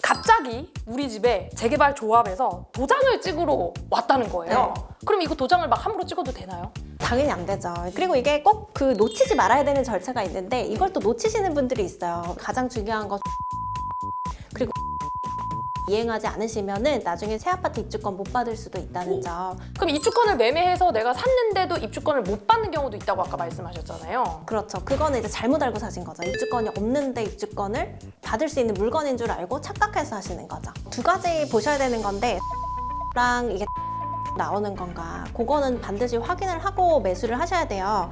갑자기 우리 집에 재개발 조합에서 도장을 찍으러 왔다는 거예요. 그럼 이거 도장을 막 함부로 찍어도 되나요? 당연히 안 되죠. 그리고 이게 꼭 그 놓치지 말아야 되는 절차가 있는데 이걸 또 놓치시는 분들이 있어요. 가장 중요한 거 그리고 이행하지 않으시면은 나중에 새 아파트 입주권 못 받을 수도 있다는 점. 그럼 입주권을 매매해서 내가 샀는데도 입주권을 못 받는 경우도 있다고 아까 말씀하셨잖아요. 그렇죠. 그거는 이제 잘못 알고 사신 거죠. 입주권이 없는데 입주권을 받을 수 있는 물건인 줄 알고 착각해서 하시는 거죠. 두 가지 보셔야 되는 건데 랑 이게 나오는 건가 그거는 반드시 확인을 하고 매수를 하셔야 돼요.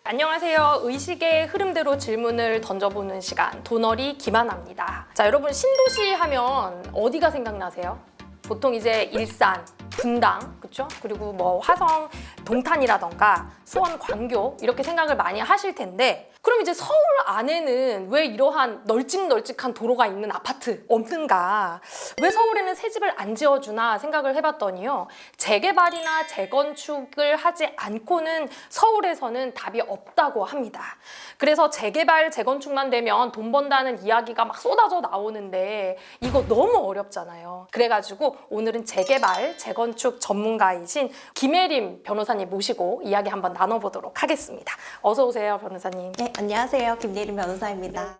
안녕하세요. 의식의 흐름대로 질문을 던져보는 시간, 도너리 김하나입니다. 자, 여러분 신도시 하면 어디가 생각나세요? 보통 이제 일산, 분당, 그렇죠? 그리고 뭐 화성, 동탄이라던가 수원, 광교 이렇게 생각을 많이 하실 텐데 그럼 이제 서울 안에는 왜 이러한 널찍널찍한 도로가 있는 아파트 없는가? 왜 서울에는 새 집을 안 지어주나 생각을 해봤더니요. 재개발이나 재건축을 하지 않고는 서울에서는 답이 없다고 합니다. 그래서 재개발, 재건축만 되면 돈 번다는 이야기가 막 쏟아져 나오는데 이거 너무 어렵잖아요. 그래가지고 오늘은 재개발, 재건축 전문가이신 김혜림 변호사님 모시고 이야기 한번 나눠보도록 하겠습니다. 어서 오세요, 변호사님. 네, 안녕하세요. 김예림 변호사입니다.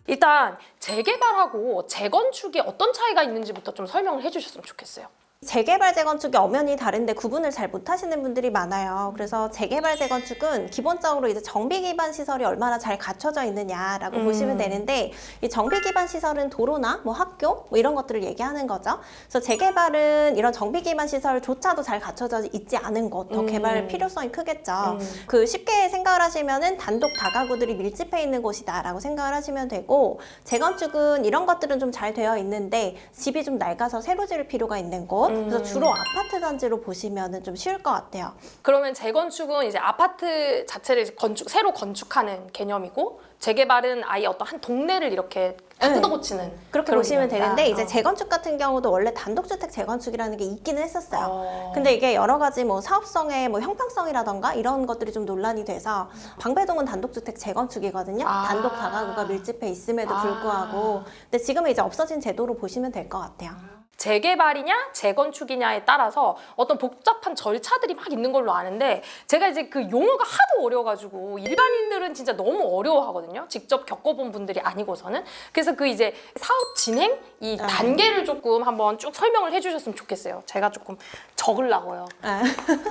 일단 재개발하고 재건축이 어떤 차이가 있는지부터 좀 설명을 해주셨으면 좋겠어요. 재개발, 재건축이 엄연히 다른데 구분을 잘 못하시는 분들이 많아요. 그래서 재개발, 재건축은 기본적으로 이제 정비 기반 시설이 얼마나 잘 갖춰져 있느냐라고 보시면 되는데 이 정비 기반 시설은 도로나 뭐 학교 뭐 이런 것들을 얘기하는 거죠. 그래서 재개발은 이런 정비 기반 시설조차도 잘 갖춰져 있지 않은 곳, 더 개발 필요성이 크겠죠. 그 쉽게 생각을 하시면은 단독 다가구들이 밀집해 있는 곳이다라고 생각을 하시면 되고 재건축은 이런 것들은 좀 잘 되어 있는데 집이 좀 낡아서 새로 지을 필요가 있는 곳. 그래서 주로 아파트 단지로 보시면 좀 쉬울 것 같아요. 그러면 재건축은 이제 아파트 자체를 새로 건축하는 개념이고 재개발은 아예 어떤 한 동네를 이렇게 다 뜯어고치는 그렇게 그런 보시면 개념이다. 되는데 이제 재건축 같은 경우도 원래 단독주택 재건축이라는 게 있기는 했었어요. 근데 이게 여러 가지 뭐 사업성의 뭐 형평성이라던가 이런 것들이 좀 논란이 돼서 방배동은 단독주택 재건축이거든요. 단독 다가구가 밀집해 있음에도 불구하고 근데 지금은 이제 없어진 제도로 보시면 될 것 같아요. 재개발이냐 재건축이냐에 따라서 어떤 복잡한 절차들이 막 있는 걸로 아는데 제가 이제 그 용어가 하도 어려워가지고 일반인들은 진짜 너무 어려워하거든요. 직접 겪어본 분들이 아니고서는. 그래서 그 이제 사업 진행 이 단계를 조금 한번 쭉 설명을 해주셨으면 좋겠어요. 제가 조금 적으려고요.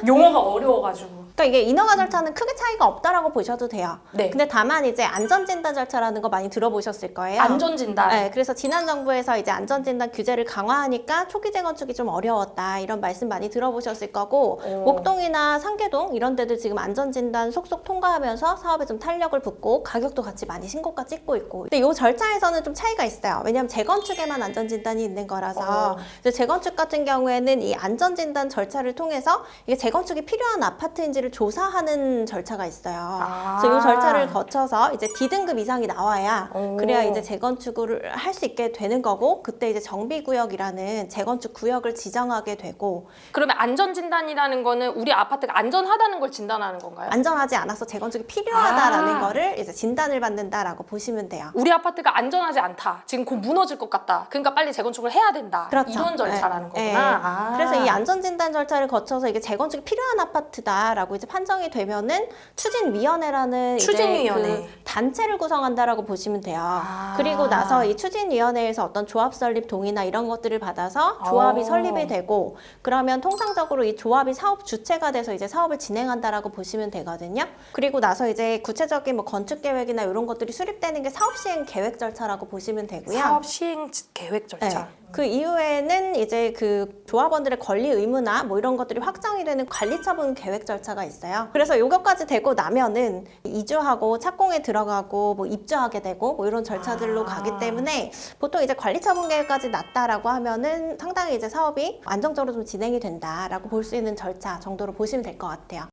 용어가 어려워가지고. 그러니까 이게 인허가 절차는 크게 차이가 없다라고 보셔도 돼요. 네. 근데 다만 이제 안전진단 절차라는 거 많이 들어보셨을 거예요. 안전진단. 네, 그래서 지난 정부에서 이제 안전진단 규제를 강화하니까 초기 재건축이 좀 어려웠다 이런 말씀 많이 들어보셨을 거고 목동이나 상계동 이런 데들 지금 안전진단 속속 통과하면서 사업에 좀 탄력을 붓고 가격도 같이 많이 신고가 찍고 있고 근데 이 절차에서는 좀 차이가 있어요. 왜냐하면 재건축에만 안전진단이 있는 거라서 이제 재건축 같은 경우에는 이 안전진단 절차를 통해서 이게 재건축이 필요한 아파트인지를 조사하는 절차가 있어요. 그래서 이 절차를 거쳐서 이제 D등급 이상이 나와야 그래야 이제 재건축을 할 수 있게 되는 거고 그때 이제 정비구역이라는 재건축 구역을 지정하게 되고 그러면 안전진단이라는 거는 우리 아파트가 안전하다는 걸 진단하는 건가요? 안전하지 않아서 재건축이 필요하다라는 거를 이제 진단을 받는다라고 보시면 돼요. 우리 아파트가 안전하지 않다. 지금 곧 무너질 것 같다. 그러니까 빨리 재건축을 해야 된다. 그렇죠. 이런 절차라는 네. 거구나. 네. 그래서 이 안전진단 절차를 거쳐서 이게 재건축이 필요한 아파트다라고 이제 판정이 되면은 추진위원회라는 추진위원회. 이제 그 단체를 구성한다라고 보시면 돼요. 그리고 나서 이 추진위원회에서 어떤 조합 설립 동의나 이런 것들을 받아서 조합이 설립이 되고 그러면 통상적으로 이 조합이 사업 주체가 돼서 이제 사업을 진행한다라고 보시면 되거든요. 그리고 나서 이제 구체적인 뭐 건축 계획이나 이런 것들이 수립되는 게 사업 시행 계획 절차라고 보시면 되고요. 사업 시행 계획 절차. 네. 그 이후에는 이제 그 조합원들의 권리 의무나 뭐 이런 것들이 확정이 되는 관리처분 계획 절차가 있어요. 그래서 요것까지 되고 나면은 이주하고 착공에 들어가고 뭐 입주하게 되고 뭐 이런 절차들로 가기 때문에 보통 이제 관리처분 계획까지 났다라고 하면은 상당히 이제 사업이 안정적으로 좀 진행이 된다라고 볼 수 있는 절차 정도로 보시면 될 것 같아요.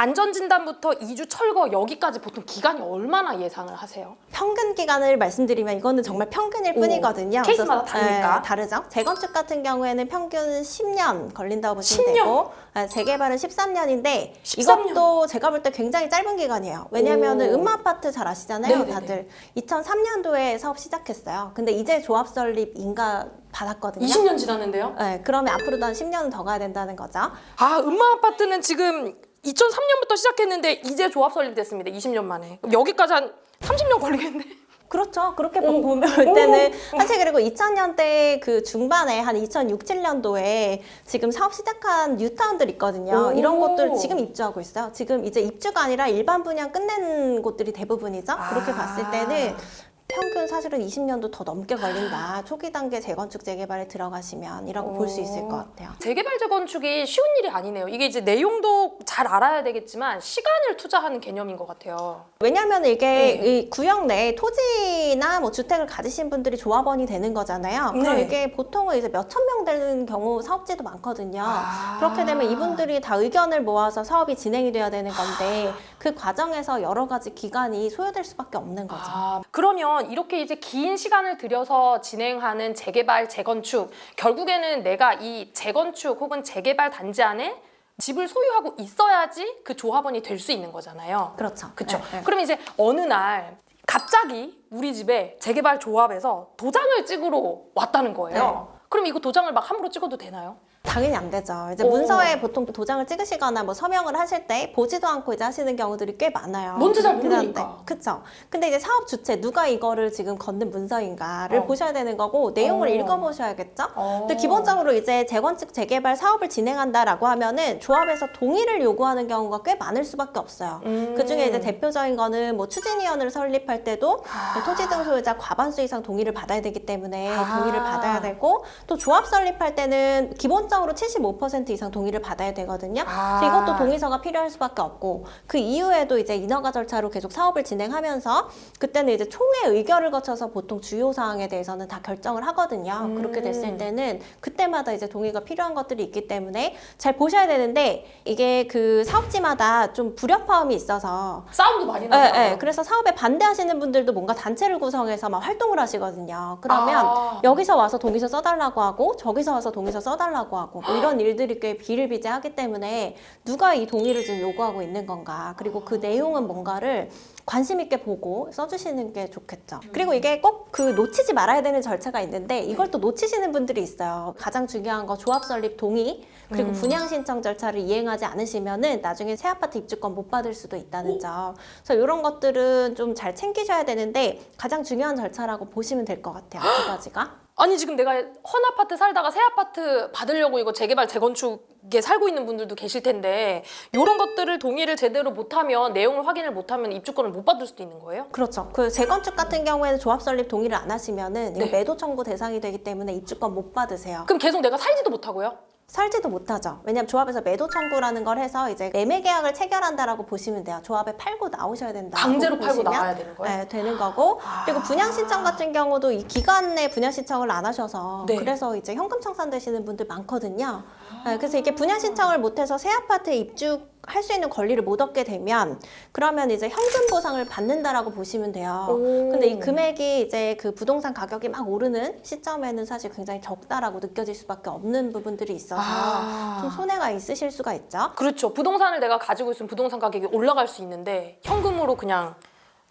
안전진단부터 이주 철거 여기까지 보통 기간이 얼마나 예상을 하세요? 평균 기간을 말씀드리면 이거는 정말 평균일 뿐이거든요. 케이스마다 다르니까. 네, 다르죠. 재건축 같은 경우에는 평균 10년 걸린다고 보시면 10년? 되고 재개발은 13년인데 13년? 이것도 제가 볼 때 굉장히 짧은 기간이에요. 왜냐하면 오. 음마아파트 잘 아시잖아요. 네네네. 다들 2003년도에 사업 시작했어요. 근데 이제 조합 설립 인가 받았거든요. 20년 지났는데요? 네, 그러면 앞으로도 한 10년은 더 가야 된다는 거죠. 아, 음마아파트는 지금 2003년부터 시작했는데 이제 조합 설립됐습니다. 20년 만에. 그럼 여기까지 한 30년 걸리겠네. 그렇죠. 그렇게 보면 볼 때는 사실 그리고 2000년대 그 중반에 한 2006, 7년도에 지금 사업 시작한 뉴타운들 있거든요. 오. 이런 곳들 지금 입주하고 있어요. 지금 이제 입주가 아니라 일반 분양 끝낸 곳들이 대부분이죠. 그렇게 봤을 때는 평균 사실은 20년도 더 넘게 걸린다. 초기 단계 재건축 재개발에 들어가시면 이라고 볼 수 있을 것 같아요. 재개발 재건축이 쉬운 일이 아니네요. 이게 이제 내용도 잘 알아야 되겠지만 시간을 투자하는 개념인 것 같아요. 왜냐하면 이게 이 구역 내에 토지나 뭐 주택을 가지신 분들이 조합원이 되는 거잖아요. 그럼 네. 이게 보통은 이제 몇천 명 되는 경우 사업지도 많거든요. 아. 그렇게 되면 이분들이 다 의견을 모아서 사업이 진행이 돼야 되는 건데 그 과정에서 여러 가지 기간이 소요될 수밖에 없는 거죠. 그러면 이렇게 이제 긴 시간을 들여서 진행하는 재개발, 재건축, 결국에는 내가 이 재건축 혹은 재개발 단지 안에 집을 소유하고 있어야지 그 조합원이 될 수 있는 거잖아요. 그렇죠. 그렇죠. 네, 네. 그러면 이제 어느 날 갑자기 우리 집에 재개발 조합에서 도장을 찍으러 왔다는 거예요. 그럼 이거 도장을 막 함부로 찍어도 되나요? 당연히 안 되죠. 이제 오. 문서에 보통 도장을 찍으시거나 뭐 서명을 하실 때 보지도 않고 이제 하시는 경우들이 꽤 많아요. 뭔지 잘 그렇긴 한데. 모르니까. 그쵸. 근데 이제 사업 주체 누가 이거를 지금 건넨 문서인가를 어. 보셔야 되는 거고 내용을 읽어보셔야겠죠. 근데 기본적으로 이제 재건축 재개발 사업을 진행한다라고 하면은 조합에서 동의를 요구하는 경우가 꽤 많을 수밖에 없어요. 그 중에 이제 대표적인 거는 뭐 추진위원회를 설립할 때도 토지 등 소유자 과반수 이상 동의를 받아야 되기 때문에 동의를 받아야 되고 또 조합 설립할 때는 기본적으로 75% 이상 동의를 받아야 되거든요. 그래서 이것도 동의서가 필요할 수밖에 없고 그 이후에도 이제 인허가 절차로 계속 사업을 진행하면서 그때는 이제 총회 의결을 거쳐서 보통 주요 사항에 대해서는 다 결정을 하거든요. 그렇게 됐을 때는 그때마다 이제 동의가 필요한 것들이 있기 때문에 잘 보셔야 되는데 이게 그 사업지마다 좀 불협화음이 있어서 싸움도 많이 나요. 네, 그래서 사업에 반대하시는 분들도 뭔가 단체를 구성해서 막 활동을 하시거든요. 그러면 여기서 와서 동의서 써달라고 하고 저기서 와서 동의서 써달라고 하고 뭐 이런 일들이 꽤 비일비재하기 때문에 누가 이 동의를 지금 요구하고 있는 건가 그리고 그 내용은 뭔가를 관심 있게 보고 써주시는 게 좋겠죠. 그리고 이게 꼭 그 놓치지 말아야 되는 절차가 있는데 이걸 또 놓치시는 분들이 있어요. 가장 중요한 거 조합 설립 동의 그리고 분양 신청 절차를 이행하지 않으시면은 나중에 새 아파트 입주권 못 받을 수도 있다는 점. 그래서 이런 것들은 좀 잘 챙기셔야 되는데 가장 중요한 절차라고 보시면 될 것 같아요. 두 가지가. 아니 지금 내가 헌 아파트 살다가 새 아파트 받으려고 이거 재개발 재건축에 살고 있는 분들도 계실 텐데 이런 것들을 동의를 제대로 못하면 내용을 확인을 못하면 입주권을 못 받을 수도 있는 거예요? 그렇죠. 그 재건축 같은 경우에는 조합 설립 동의를 안 하시면은 이거 매도 청구 대상이 되기 때문에 입주권 못 받으세요. 그럼 계속 내가 살지도 못하고요? 살지도 못하죠. 왜냐면 조합에서 매도 청구라는 걸 해서 이제 매매 계약을 체결한다라고 보시면 돼요. 조합에 팔고 나오셔야 된다. 강제로 팔고 나와야 되는 거예요? 네, 되는 거고. 그리고 분양 신청 같은 경우도 이 기간 내 분양 신청을 안 하셔서 네. 그래서 이제 현금 청산되시는 분들 많거든요. 네, 그래서 이게 분양 신청을 못해서 새 아파트에 입주할 수 있는 권리를 못 얻게 되면 그러면 이제 현금 보상을 받는다라고 보시면 돼요. 근데 이 금액이 이제 그 부동산 가격이 막 오르는 시점에는 사실 굉장히 적다라고 느껴질 수밖에 없는 부분들이 있어서 좀 손해가 있으실 수가 있죠. 그렇죠. 부동산을 내가 가지고 있으면 부동산 가격이 올라갈 수 있는데 현금으로 그냥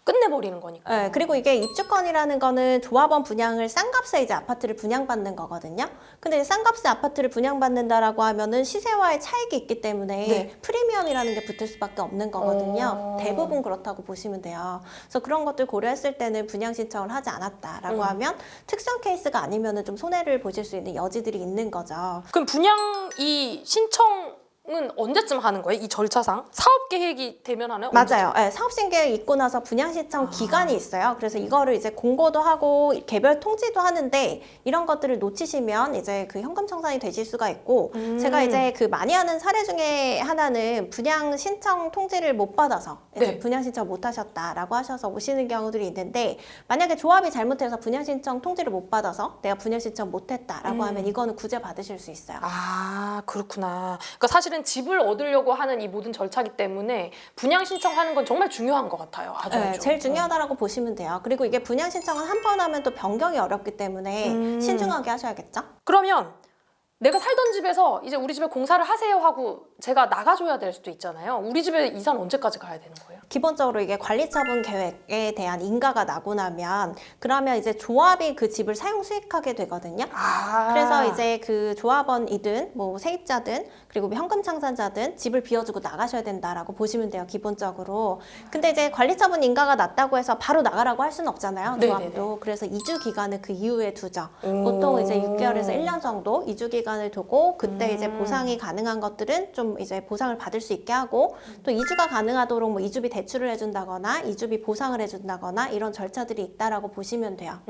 끝내버리는 거니까. 네, 그리고 이게 입주권이라는 거는 조합원 분양을 싼 값에 이제 아파트를 분양받는 거거든요. 근데 싼 값에 아파트를 분양받는다라고 하면은 시세와의 차익이 있기 때문에 프리미엄이라는 게 붙을 수밖에 없는 거거든요. 대부분 그렇다고 보시면 돼요. 그래서 그런 것들 고려했을 때는 분양 신청을 하지 않았다라고 하면 특정 케이스가 아니면은 좀 손해를 보실 수 있는 여지들이 있는 거죠. 그럼 분양 이 신청은 언제쯤 하는 거예요? 이 절차상? 사업 계획이 되면 하나요? 맞아요. 네, 사업 신계획 있고 나서 분양 신청 기간이 있어요. 그래서 이거를 이제 공고도 하고 개별 통지도 하는데 이런 것들을 놓치시면 이제 그 현금 청산이 되실 수가 있고 제가 이제 그 많이 하는 사례 중에 하나는 분양 신청 통지를 못 받아서 이제 분양 신청 못 하셨다라고 하셔서 오시는 경우들이 있는데 만약에 조합이 잘못해서 분양 신청 통지를 못 받아서 내가 분양 신청 못 했다라고 하면 이거는 구제 받으실 수 있어요. 아, 그렇구나. 그러니까 사실은 어쨌든 집을 얻으려고 하는 이 모든 절차이기 때문에 분양 신청하는 건 정말 중요한 것 같아요. 아주. 네, 제일 중요하다라고 보시면 돼요. 그리고 이게 분양 신청은 한 번 하면 또 변경이 어렵기 때문에 신중하게 하셔야겠죠? 그러면 내가 살던 집에서 이제 우리 집에 공사를 하세요 하고 제가 나가줘야 될 수도 있잖아요. 우리 집에 이사는 언제까지 가야 되는 거예요? 기본적으로 이게 관리처분 계획에 대한 인가가 나고 나면 그러면 이제 조합이 그 집을 사용 수익하게 되거든요. 그래서 이제 그 조합원이든 뭐 세입자든 그리고 현금 청산자든 집을 비워주고 나가셔야 된다라고 보시면 돼요. 기본적으로. 근데 이제 관리처분 인가가 났다고 해서 바로 나가라고 할 수는 없잖아요. 조합도. 네네네. 그래서 2주 기간을 그 이후에 두죠. 보통 이제 6개월에서 1년 정도 2주 기간을 두고 그때 이제 보상이 가능한 것들은 좀 이제 보상을 받을 수 있게 하고 또 2주가 가능하도록 뭐 2주비 대출을 해준다거나 2주비 보상을 해준다거나 이런 절차들이 있다라고 보시면 돼요.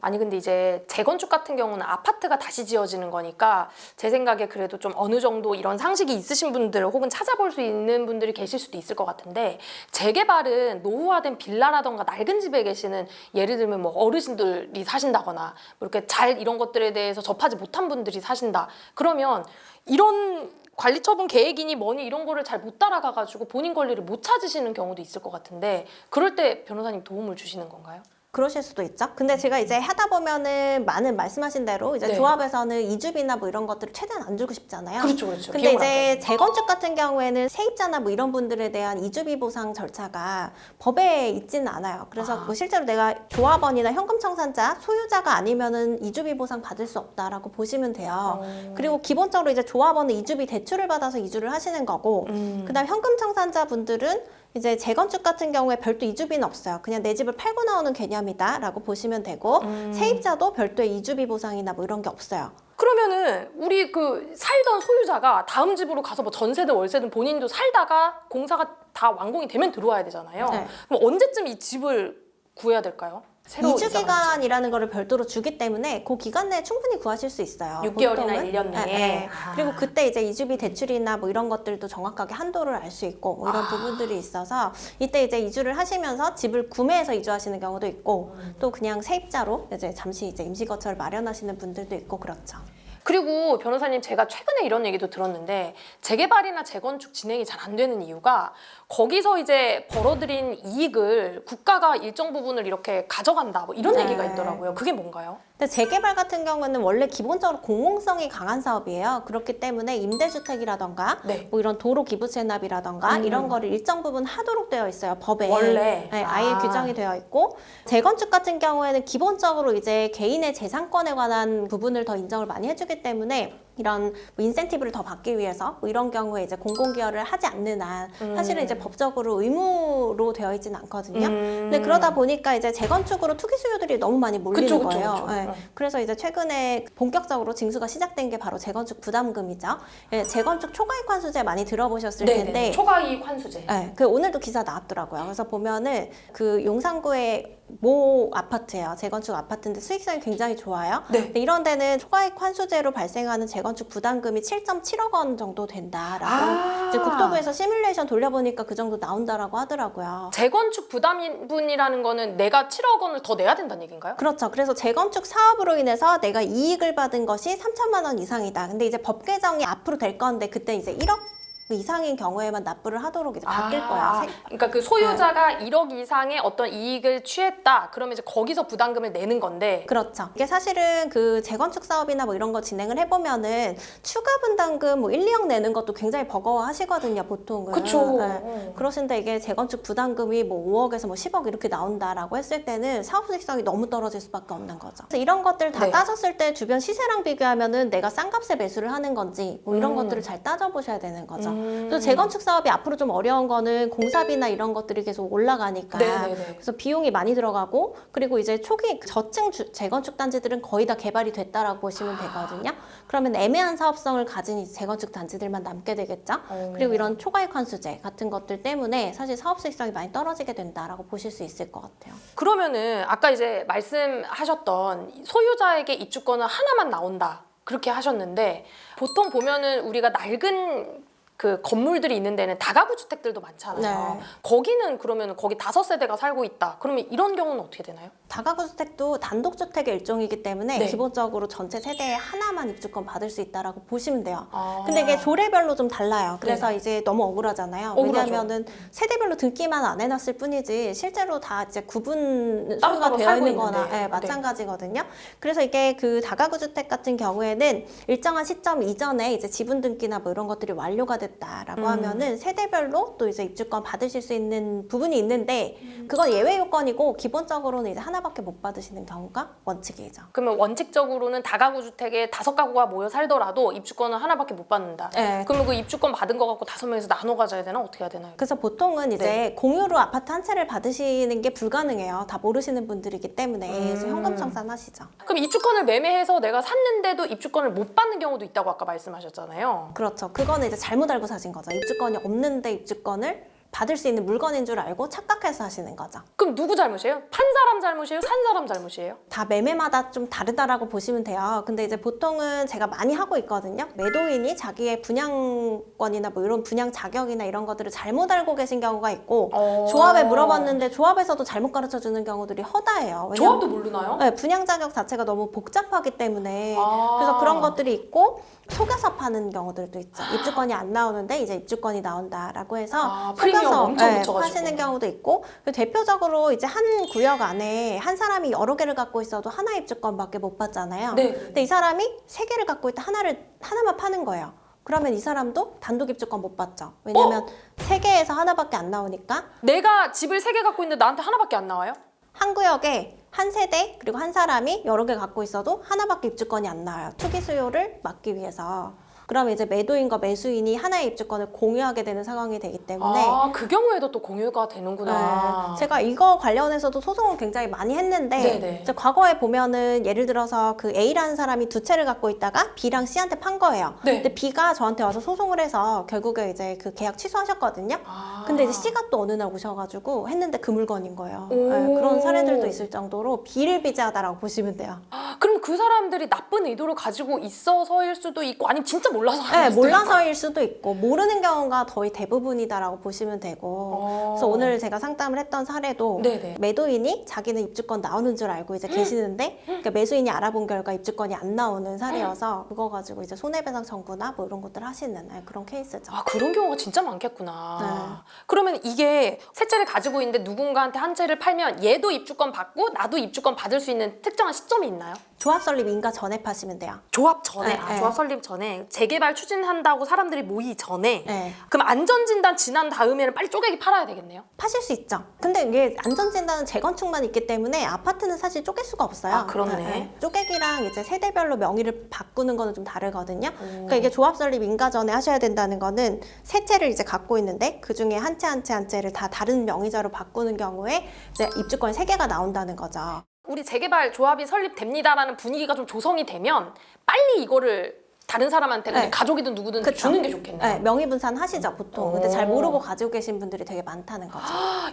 아니 근데 이제 재건축 같은 경우는 아파트가 다시 지어지는 거니까 제 생각에 그래도 좀 어느 정도 이런 상식이 있으신 분들 혹은 찾아볼 수 있는 분들이 계실 수도 있을 것 같은데 재개발은 노후화된 빌라라던가 낡은 집에 계시는 예를 들면 뭐 어르신들이 사신다거나 뭐 이렇게 잘 이런 것들에 대해서 접하지 못한 분들이 사신다. 그러면 이런 관리처분 계획이니 뭐니 이런 거를 잘 못 따라가가지고 본인 권리를 못 찾으시는 경우도 있을 것 같은데 그럴 때 변호사님 도움을 주시는 건가요? 그러실 수도 있죠. 근데 제가 이제 하다 보면은 많은 말씀하신 대로 이제 네. 조합에서는 이주비나 뭐 이런 것들을 최대한 안 주고 싶잖아요. 그렇죠. 근데 이제 재건축 같은 경우에는 세입자나 뭐 이런 분들에 대한 이주비 보상 절차가 법에 있지는 않아요. 그래서 뭐 실제로 내가 조합원이나 현금 청산자, 소유자가 아니면은 이주비 보상 받을 수 없다라고 보시면 돼요. 그리고 기본적으로 이제 조합원은 이주비 대출을 받아서 이주를 하시는 거고, 그다음 현금 청산자 분들은 이제 재건축 같은 경우에 별도 이주비는 없어요. 그냥 내 집을 팔고 나오는 개념이다라고 보시면 되고 세입자도 별도의 이주비 보상이나 뭐 이런 게 없어요. 그러면은 우리 그 살던 소유자가 다음 집으로 가서 뭐 전세든 월세든 본인도 살다가 공사가 다 완공이 되면 들어와야 되잖아요. 네. 그럼 언제쯤 이 집을 구해야 될까요? 새로 이주 이사가 기간이라는 거를 별도로 주기 때문에 그 기간 내에 충분히 구하실 수 있어요. 6개월이나 보통은. 1년 내에. 네. 그리고 그때 이제 이주비 대출이나 뭐 이런 것들도 정확하게 한도를 알 수 있고 뭐 이런 부분들이 있어서 이때 이제 이주를 하시면서 집을 구매해서 이주하시는 경우도 있고 또 그냥 세입자로 이제 잠시 이제 임시거처를 마련하시는 분들도 있고 그렇죠. 그리고 변호사님 제가 최근에 이런 얘기도 들었는데 재개발이나 재건축 진행이 잘 안 되는 이유가 거기서 이제 벌어들인 이익을 국가가 일정 부분을 이렇게 가져간다 뭐 이런 네. 얘기가 있더라고요. 그게 뭔가요? 근데 재개발 같은 경우는 원래 기본적으로 공공성이 강한 사업이에요. 그렇기 때문에 임대주택이라던가 네. 뭐 이런 도로 기부 체납이라던가 이런 거를 일정 부분 하도록 되어 있어요. 법에. 원래? 네, 아예 규정이 되어 있고 재건축 같은 경우에는 기본적으로 이제 개인의 재산권에 관한 부분을 더 인정을 많이 해주기 때문에 이런 뭐 인센티브를 더 받기 위해서 뭐 이런 경우에 이제 공공기여를 하지 않는 한 사실은 이제 법적으로 의무로 되어 있지는 않거든요. 근데 그러다 보니까 이제 재건축으로 투기 수요들이 너무 많이 몰리는 그쵸, 그쵸, 거예요. 그쵸. 네. 그래서 이제 최근에 본격적으로 징수가 시작된 게 바로 재건축 부담금이죠. 예, 재건축 초과이익 환수제 많이 들어보셨을 텐데 네네. 초과이익 환수제. 네, 그 오늘도 기사 나왔더라고요. 그래서 보면은 그 용산구의 모 아파트예요. 재건축 아파트인데 수익성이 굉장히 좋아요. 네. 근데 이런 데는 초과이익 환수제로 발생하는 재건축 부담금이 7.7억 원 정도 된다라고 이제 국토부에서 시뮬레이션 돌려보니까 그 정도 나온다라고 하더라고요. 재건축 부담분이라는 거는 내가 7억 원을 더 내야 된다는 얘기인가요? 그렇죠. 그래서 재건축 사업으로 인해서 내가 이익을 받은 것이 3천만 원 이상이다. 근데 이제 법 개정이 앞으로 될 건데 그때 이제 1억 이상인 경우에만 납부를 하도록 이제 바뀔 거예요. 그러니까 그 소유자가 1억 이상의 어떤 이익을 취했다. 그러면 이제 거기서 부담금을 내는 건데. 그렇죠. 이게 사실은 그 재건축 사업이나 뭐 이런 거 진행을 해보면은 추가 분담금 뭐 1, 2억 내는 것도 굉장히 버거워하시거든요, 보통은. 그쵸. 네. 그러신데 이게 재건축 부담금이 뭐 5억에서 뭐 10억 이렇게 나온다라고 했을 때는 사업 수익성이 너무 떨어질 수밖에 없는 거죠. 그래서 이런 것들 다 네. 따졌을 때 주변 시세랑 비교하면은 내가 싼 값에 매수를 하는 건지 뭐 이런 것들을 잘 따져보셔야 되는 거죠. 또 재건축 사업이 앞으로 좀 어려운 거는 공사비나 이런 것들이 계속 올라가니까 네네네. 그래서 비용이 많이 들어가고 그리고 이제 초기 저층 재건축 단지들은 거의 다 개발이 됐다라고 보시면 되거든요. 그러면 애매한 사업성을 가진 이제 재건축 단지들만 남게 되겠죠. 그리고 이런 초과이익 환수제 같은 것들 때문에 사실 사업 수익성이 많이 떨어지게 된다라고 보실 수 있을 것 같아요. 그러면은 아까 이제 말씀하셨던 소유자에게 입주권은 하나만 나온다. 그렇게 하셨는데 보통 보면은 우리가 낡은 그 건물들이 있는 데는 다가구 주택들도 많잖아요. 네. 거기는 그러면 거기 5세대가 살고 있다. 그러면 이런 경우는 어떻게 되나요? 다가구 주택도 단독주택의 일종이기 때문에 네. 기본적으로 전체 세대에 하나만 입주권 받을 수 있다라고 보시면 돼요. 아. 근데 이게 조례별로 좀 달라요. 그래서 네. 이제 너무 억울하잖아요. 억울하죠. 왜냐하면은 세대별로 등기만 안 해놨을 뿐이지 실제로 다 이제 구분 따로따로 소유가 되어 살고 있는 거나 있는데. 네. 마찬가지거든요. 그래서 이게 그 다가구 주택 같은 경우에는 일정한 시점 이전에 이제 지분 등기나 뭐 이런 것들이 완료가 됐다라고 하면은 세대별로 또 이제 입주권 받으실 수 있는 부분이 있는데 그건 예외 요건이고 기본적으로는 이제 하나밖에 못 받으시는 경우가 원칙이죠. 그러면 원칙적으로는 다가구 주택에 5가구가 모여 살더라도 입주권은 하나밖에 못 받는다. 네. 그러면 그 입주권 받은 거 갖고 5명에서 나눠 가져야 되나? 어떻게 해야 되나요? 그래서 보통은 이제 공유로 아파트 한 채를 받으시는 게 불가능해요. 다 모르시는 분들이기 때문에 그래서 현금 청산하시죠. 그럼 입주권을 매매해서 내가 샀는데도 입주권을 못 받는 경우도 있다고 아까 말씀하셨잖아요. 그렇죠. 그거는 이제 잘못 알고 사신 거죠. 입주권이 없는데 입주권을 받을 수 있는 물건인 줄 알고 착각해서 하시는 거죠. 그럼 누구 잘못이에요? 판 사람 잘못이에요? 산 사람 잘못이에요? 다 매매마다 좀 다르다라고 보시면 돼요. 근데 이제 보통은 제가 많이 하고 있거든요. 매도인이 자기의 분양권이나 뭐 이런 분양 자격이나 이런 것들을 잘못 알고 계신 경우가 있고 조합에 물어봤는데 조합에서도 잘못 가르쳐 주는 경우들이 허다해요. 왜냐면 조합도 모르나요? 네, 분양 자격 자체가 너무 복잡하기 때문에 아. 그래서 그런 것들이 있고 속여서 파는 경우들도 있죠. 입주권이 안 나오는데 이제 입주권이 나온다라고 해서 프리미엄 속여서 엄청 붙여가지고. 파시는 경우도 있고 그리고 대표적으로 이제 한 구역 안에 한 사람이 여러 개를 갖고 있어도 하나 입주권밖에 못 받잖아요. 네. 근데 이 사람이 3개를 갖고 있다 하나만 파는 거예요. 그러면 이 사람도 단독 입주권 못 받죠. 왜냐면 3개에서 하나밖에 안 나오니까 내가 집을 3개 갖고 있는데 나한테 하나밖에 안 나와요? 한 구역에 한 세대 그리고 한 사람이 여러 개 갖고 있어도 하나밖에 입주권이 안 나와요. 투기 수요를 막기 위해서. 그러면 이제 매도인과 매수인이 하나의 입주권을 공유하게 되는 상황이 되기 때문에 그 경우에도 또 공유가 되는구나. 네, 제가 이거 관련해서도 소송을 굉장히 많이 했는데 네네. 이제 과거에 보면은 예를 들어서 그 A라는 사람이 2채를 갖고 있다가 B랑 C한테 판 거예요. 네. 근데 B가 저한테 와서 소송을 해서 결국에 이제 그 계약 취소하셨거든요. 근데 이제 C가 또 어느 날 오셔가지고 했는데 그 물건인 거예요. 네, 그런 사례들도 있을 정도로 비일비재하다라고 보시면 돼요. 그럼 그 사람들이 나쁜 의도를 가지고 있어서일 수도 있고 아니면 진짜 몰라서 네, 하는 수도 있고. 몰라서일 수도 있고 모르는 경우가 거의 대부분이다라고 보시면 되고 그래서 오늘 제가 상담을 했던 사례도 네네. 매도인이 자기는 입주권 나오는 줄 알고 이제 계시는데 그러니까 매수인이 알아본 결과 입주권이 안 나오는 사례여서 그거 가지고 이제 손해배상 청구나 뭐 이런 것들 하시는 그런 케이스죠. 그런 경우가 진짜 많겠구나. 네. 그러면 이게 세 채를 가지고 있는데 누군가한테 한 채를 팔면 얘도 입주권 받고 나도 입주권 받을 수 있는 특정한 시점이 있나요? 조합 설립 인가 전에 파시면 돼요. 조합 전에, 네, 네. 조합 설립 전에 재개발 추진한다고 사람들이 모이기 전에 네. 그럼 안전진단 지난 다음에는 빨리 쪼개기 팔아야 되겠네요? 파실 수 있죠. 근데 이게 안전진단은 재건축만 있기 때문에 아파트는 사실 쪼갤 수가 없어요. 그렇네. 쪼개기랑 이제 세대별로 명의를 바꾸는 거는 좀 다르거든요. 그러니까 이게 조합 설립 인가 전에 하셔야 된다는 거는 세 채를 이제 갖고 있는데 그 중에 한 채 한 채 한 채를 다 다른 명의자로 바꾸는 경우에 이제 입주권이 3개가 나온다는 거죠. 우리 재개발 조합이 설립됩니다라는 분위기가 좀 조성이 되면 빨리 이거를 다른 사람한테 네. 가족이든 누구든 그쵸? 주는 게 좋겠네요. 네, 명의분산 하시죠 보통. 근데 잘 모르고 가지고 계신 분들이 되게 많다는 거죠.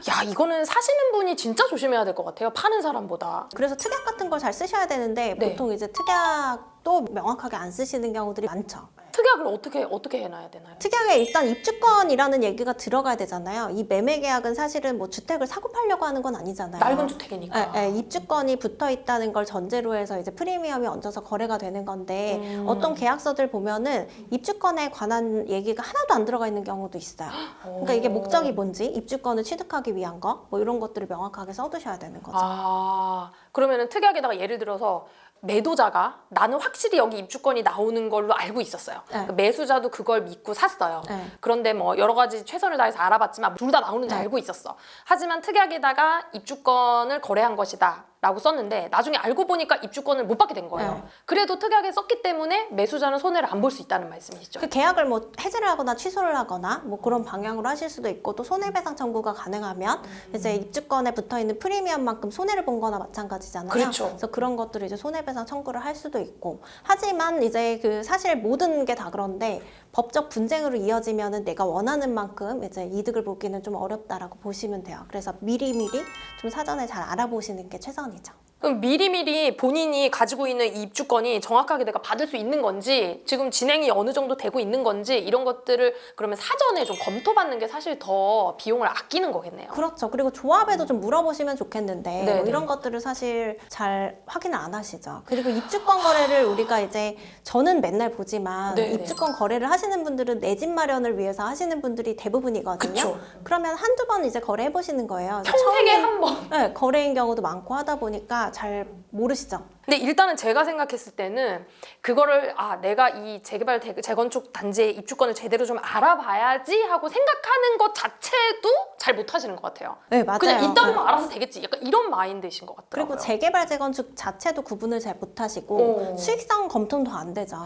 야, 이거는 사시는 분이 진짜 조심해야 될 것 같아요. 파는 사람보다. 그래서 특약 같은 걸 잘 쓰셔야 되는데 네. 보통 이제 특약도 명확하게 안 쓰시는 경우들이 많죠. 특약을 어떻게 해놔야 되나요? 특약에 일단 입주권이라는 얘기가 들어가야 되잖아요. 이 매매 계약은 사실은 뭐 주택을 사고 팔려고 하는 건 아니잖아요. 낡은 주택이니까. 입주권이 붙어 있다는 걸 전제로 해서 이제 프리미엄이 얹어서 거래가 되는 건데 어떤 계약서들 보면은 입주권에 관한 얘기가 하나도 안 들어가 있는 경우도 있어요. 그러니까 이게 목적이 뭔지, 입주권을 취득하기 위한 거, 뭐 이런 것들을 명확하게 써두셔야 되는 거죠. 그러면은 특약에다가 예를 들어서 매도자가 나는 확실히 여기 입주권이 나오는 걸로 알고 있었어요. 네. 매수자도 그걸 믿고 샀어요. 네. 그런데 뭐 여러 가지 최선을 다해서 알아봤지만 둘 다 나오는지 네. 알고 있었어. 하지만 특약에다가 입주권을 거래한 것이다 라고 썼는데 나중에 알고 보니까 입주권을 못 받게 된 거예요. 네. 그래도 특약에 썼기 때문에 매수자는 손해를 안 볼 수 있다는 말씀이시죠? 그 계약을 뭐 해지를 하거나 취소를 하거나 뭐 그런 방향으로 하실 수도 있고 또 손해배상 청구가 가능하면 이제 입주권에 붙어 있는 프리미엄만큼 손해를 본 거나 마찬가지잖아요. 그렇죠. 그래서 그런 것들을 이제 손해배상 청구를 할 수도 있고 하지만 이제 그 사실 모든 게 다 그런데 법적 분쟁으로 이어지면은 내가 원하는 만큼 이제 이득을 보기는 좀 어렵다라고 보시면 돼요. 그래서 미리미리 좀 사전에 잘 알아보시는 게 최선이죠. 그럼 미리미리 본인이 가지고 있는 이 입주권이 정확하게 내가 받을 수 있는 건지 지금 진행이 어느 정도 되고 있는 건지 이런 것들을 그러면 사전에 좀 검토받는 게 사실 더 비용을 아끼는 거겠네요. 그렇죠. 그리고 조합에도 좀 물어보시면 좋겠는데 네네. 뭐 이런 것들을 사실 잘 확인을 안 하시죠. 그리고 입주권 거래를 우리가 이제 저는 맨날 보지만 네네. 입주권 거래를 하시는 분들은 내 집 마련을 위해서 하시는 분들이 대부분이거든요. 그쵸. 그러면 한두 번 이제 거래해 보시는 거예요. 평생에 처음에 한 번. 네, 거래인 경우도 많고 하다 보니까 잘 모르시죠. 근데 일단은 제가 생각했을 때는 그거를 내가 이 재개발 재건축 단지의 입주권을 제대로 좀 알아봐야지 하고 생각하는 것 자체도 잘 못하시는 것 같아요. 네, 맞아요. 그냥 이따 보면 네. 알아서 되겠지. 약간 이런 마인드이신 것 같더라고요. 그리고 재개발 재건축 자체도 구분을 잘 못하시고 오. 수익성 검토도 안 되죠.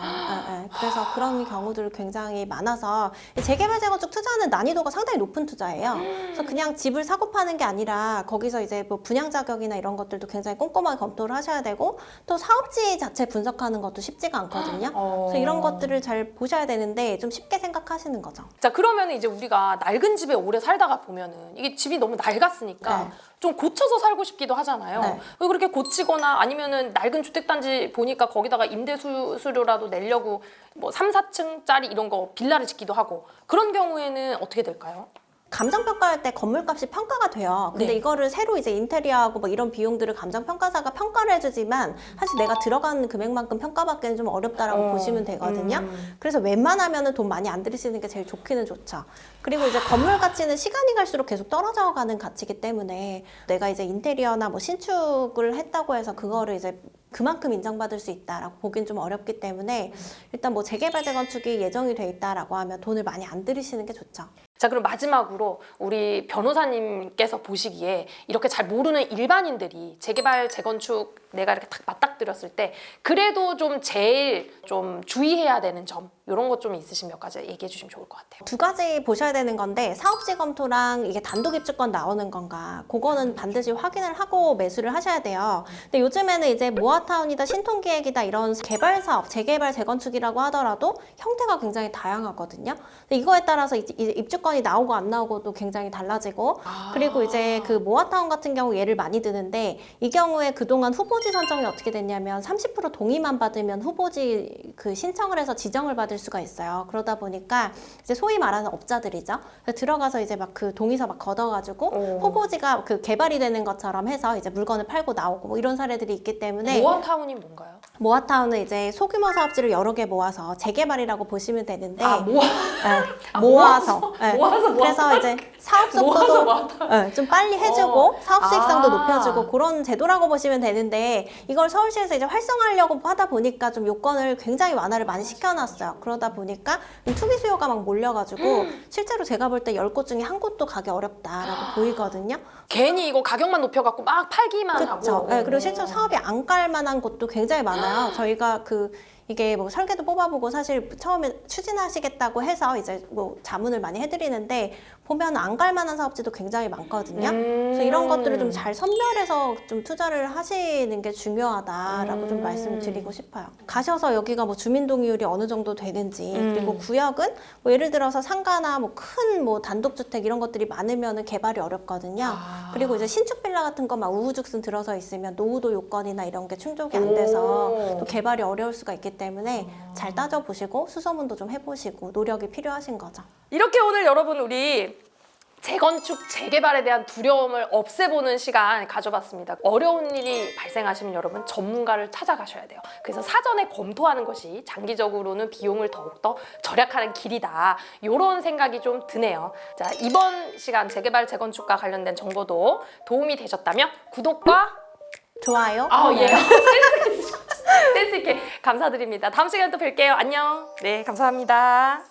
그래서 그런 경우들 굉장히 많아서 재개발 재건축 투자는 난이도가 상당히 높은 투자예요. 그래서 그냥 집을 사고 파는 게 아니라 거기서 이제 뭐 분양 자격이나 이런 것들도 굉장히 꼼꼼하게 검토를 하셔야 되고 또 사업지 자체 분석하는 것도 쉽지가 않거든요. 그래서 이런 것들을 잘 보셔야 되는데 좀 쉽게 생각하시는 거죠. 자, 그러면 이제 우리가 낡은 집에 오래 살다가 보면은 이게 집이 너무 낡았으니까 네. 좀 고쳐서 살고 싶기도 하잖아요. 네. 왜 그렇게 고치거나 아니면은 낡은 주택단지 보니까 거기다가 임대수수료라도 내려고 뭐 3, 4층짜리 이런 거 빌라를 짓기도 하고 그런 경우에는 어떻게 될까요? 감정평가할 때 건물값이 평가가 돼요. 근데 네. 이거를 새로 이제 인테리어하고 뭐 이런 비용들을 감정평가사가 평가를 해주지만 사실 내가 들어가는 금액만큼 평가받기는 좀 어렵다라고 보시면 되거든요. 그래서 웬만하면은 돈 많이 안 들이시는 게 제일 좋기는 좋죠. 그리고 이제 건물 가치는 시간이 갈수록 계속 떨어져 가는 가치이기 때문에 내가 이제 인테리어나 뭐 신축을 했다고 해서 그거를 이제 그만큼 인정받을 수 있다라고 보긴 좀 어렵기 때문에 일단 뭐 재개발 재건축이 예정이 돼 있다라고 하면 돈을 많이 안 들이시는 게 좋죠. 자, 그럼 마지막으로 우리 변호사님께서 보시기에 이렇게 잘 모르는 일반인들이 재개발, 재건축 내가 이렇게 딱 맞닥뜨렸을 때 그래도 좀 제일 좀 주의해야 되는 점 이런 것 좀 있으시면 몇 가지 얘기해 주시면 좋을 것 같아요. 두 가지 보셔야 되는 건데 사업지 검토랑 이게 단독 입주권 나오는 건가 그거는 반드시 확인을 하고 매수를 하셔야 돼요. 근데 요즘에는 이제 모아타운이다 신통기획이다 이런 개발 사업, 재개발, 재건축이라고 하더라도 형태가 굉장히 다양하거든요. 근데 이거에 따라서 이제 입주권이 나오고 안 나오고도 굉장히 달라지고 그리고 이제 그 모아타운 같은 경우 예를 많이 드는데 이 경우에 그동안 후보지 선정이 어떻게 됐냐면 30% 동의만 받으면 후보지 그 신청을 해서 지정을 받을 수가 있어요. 그러다 보니까 이제 소위 말하는 업자들이죠. 들어가서 이제 막 그 동의서 막 걷어가지고 후보지가 그 개발이 되는 것처럼 해서 이제 물건을 팔고 나오고 뭐 이런 사례들이 있기 때문에 모아타운이 뭔가요? 모아타운은 이제 소규모 사업지를 여러 개 모아서 재개발이라고 보시면 되는데 아, 모아서 모아서 그래서 이제 사업 속도도 좀 빨리 해주고 사업 수익성도 높여주고 그런 제도라고 보시면 되는데 이걸 서울시에서 이제 활성화하려고 하다 보니까 좀 요건을 굉장히 완화를 많이 시켜놨어요. 그러다 보니까 투기 수요가 막 몰려가지고 실제로 제가 볼 때 10곳 중에 한 곳도 가기 어렵다라고 보이거든요. 괜히 이거 가격만 높여갖고 막 팔기만 그렇죠. 하고. 네, 그리고 실제로 사업이 안 깔 만한 곳도 굉장히 많아요. 저희가 이게 뭐 설계도 뽑아보고 사실 처음에 추진하시겠다고 해서 이제 뭐 자문을 많이 해드리는데 보면 안 갈 만한 사업지도 굉장히 많거든요. 그래서 이런 것들을 좀 잘 선별해서 좀 투자를 하시는 게 중요하다라고 좀 말씀을 드리고 싶어요. 가셔서 여기가 뭐 주민동의율이 어느 정도 되는지 그리고 구역은 뭐 예를 들어서 상가나 뭐 큰 뭐 단독주택 이런 것들이 많으면은 개발이 어렵거든요. 그리고 이제 신축 빌라 같은 거 막 우후죽순 들어서 있으면 노후도 요건이나 이런 게 충족이 안 돼서 또 개발이 어려울 수가 있기 때문에 잘 따져보시고 수소문도 좀 해보시고 노력이 필요하신 거죠. 이렇게 오늘 여러분 우리 재건축, 재개발에 대한 두려움을 없애보는 시간 가져봤습니다. 어려운 일이 발생하시면 여러분 전문가를 찾아가셔야 돼요. 그래서 사전에 검토하는 것이 장기적으로는 비용을 더욱더 절약하는 길이다. 이런 생각이 좀 드네요. 자, 이번 시간 재개발, 재건축과 관련된 정보도 도움이 되셨다면 구독과 좋아요. 예. 센스 있게 감사드립니다. 다음 시간에 또 뵐게요. 안녕. 네, 감사합니다.